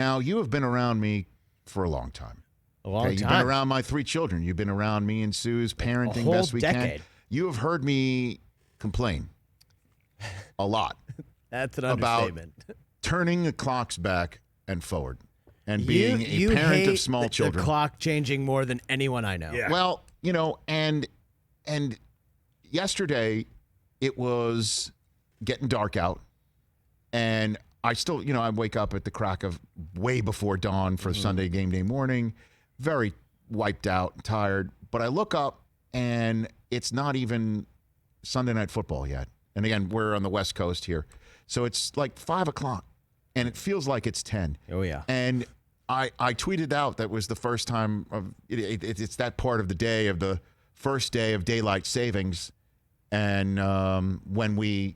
Now, you have been around me for a long time. A long time. You've been around my 3 children. You've been around me and Sue's parenting best we can. You have heard me complain a lot. That's an understatement. About turning the clocks back and forward and being a parent of small children. The clock changing more than anyone I know. Yeah. Well, and yesterday it was getting dark out, and I still, I wake up at the crack of way before dawn for Sunday game day morning, very wiped out and tired. But I look up, and it's not even Sunday Night Football yet. And again, we're on the West Coast here. So it's like 5 o'clock, and it feels like it's 10. Oh, yeah. And I tweeted out that was the first time of it's that part of the day of the first day of daylight savings. And when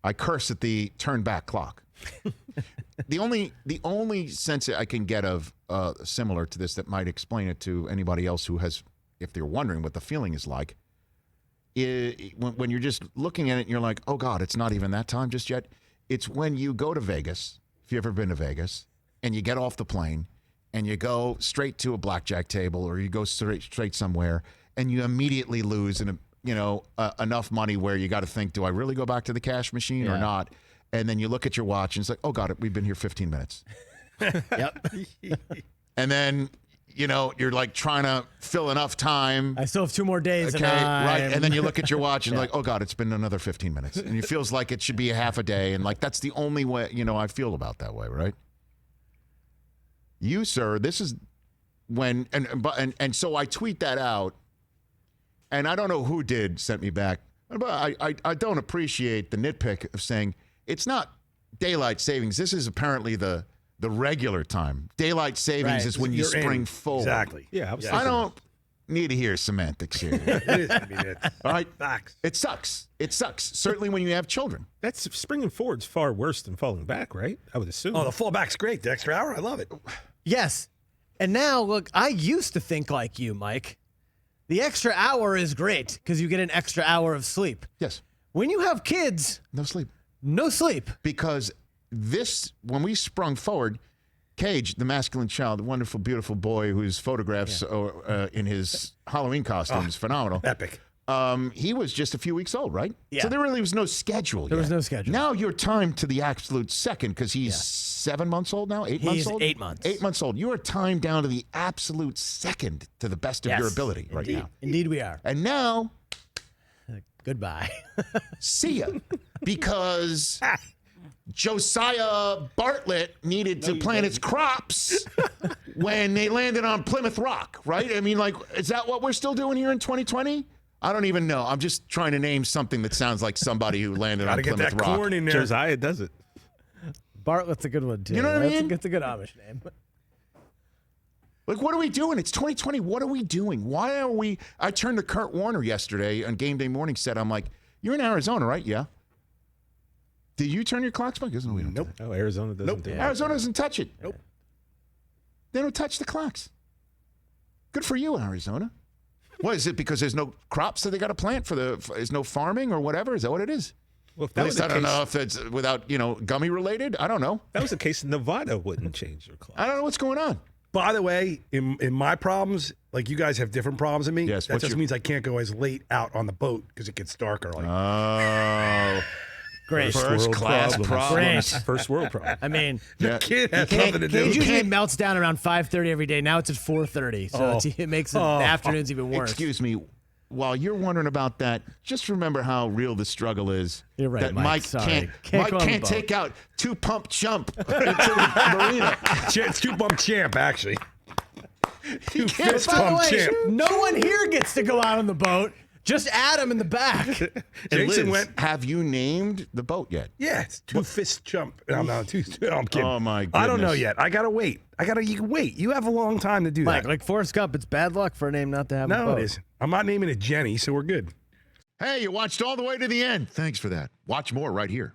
I curse at the turn back clock. The only sense I can get of similar to this that might explain it to anybody else who has, if they're wondering what the feeling is like, when you're just looking at it and you're like, oh God, it's not even that time just yet. It's when you go to Vegas, if you've ever been to Vegas, and you get off the plane and you go straight to a blackjack table or you go straight somewhere and you immediately lose enough money where you got to think, do I really go back to the cash machine or not? And then you look at your watch and it's like, oh God, we've been here 15 minutes. Yep. And then, you're like trying to fill enough time. I still have 2 more days. Okay, right. And then you look at your watch and like, oh God, it's been another 15 minutes. And it feels like it should be a half a day. And like, that's the only way, I feel about that way, right? You, sir, this is when, and so I tweet that out, and I don't know who sent me back, but I don't appreciate the nitpick of saying it's not daylight savings. This is apparently the regular time. Daylight savings is when you spring forward. Exactly. Yeah, I don't need to hear semantics here. All right? Facts. It sucks. It sucks. Certainly when you have children. That's springing forward's far worse than falling back, right? I would assume. Oh, the fallback's great. The extra hour, I love it. Yes. And now, look, I used to think like you, Mike. The extra hour is great because you get an extra hour of sleep. Yes. When you have kids, no sleep. No sleep. Because when we sprung forward, Cage, the masculine child, the wonderful, beautiful boy whose photographs in his Halloween costume is phenomenal. Epic. He was just a few weeks old, right? Yeah. So there really was no schedule There was no schedule. Now you're timed to the absolute second because he's 7 months old now? 8 months old? 8 months. 8 months old. You are timed down to the absolute second to the best of your ability right now. Indeed we are. And now... Goodbye. See ya. Because Josiah Bartlett needed to plant its crops when they landed on Plymouth Rock, right? I mean, like, is that what we're still doing here in 2020? I don't even know. I'm just trying to name something that sounds like somebody who landed on Plymouth Rock. Gotta get that corn in there. Josiah does it. Bartlett's a good one, too. You know what I mean? That's a good Amish name. Like, what are we doing? It's 2020. What are we doing? Why are we... I turned to Kurt Warner yesterday on Game Day Morning set. I'm like, you're in Arizona, right? Yeah. Did you turn your clocks back? We don't. Nope. Oh, Arizona doesn't do it. Arizona doesn't touch it. Nope. They don't touch the clocks. Good for you, Arizona. What is it? Because there's no crops that they got to plant there's no farming or whatever? Is that what it is? Well, At least I don't know if it's without, gummy related. I don't know. That was the case. Nevada wouldn't change their clock. I don't know what's going on. By the way, in my problems, like you guys have different problems than me. Yes, that just means I can't go as late out on the boat because it gets dark early. Oh. Great. First class problem. Great. First world problem. I mean, the kid has nothing to do. It usually melts down around 5:30 every day. Now it's at 4:30, so it makes the afternoons even worse. Excuse me. While you're wondering about that, just remember how real the struggle is. You're right, that Mike. Mike can't take out 2-pump chump into the marina. It's 2-pump champ, actually. He can't. By the way, no one here gets to go out on the boat. Just Adam in the back. Jason Liz, have you named the boat yet? Yeah, it's 2-fist chump. I'm kidding. Oh, my goodness. I don't know yet. I got to wait. You can wait. You have a long time to do Mike, that. like Forrest Gump, it's bad luck for a name not to have a boat. No, it isn't. I'm not naming it Jenny, so we're good. Hey, you watched all the way to the end. Thanks for that. Watch more right here.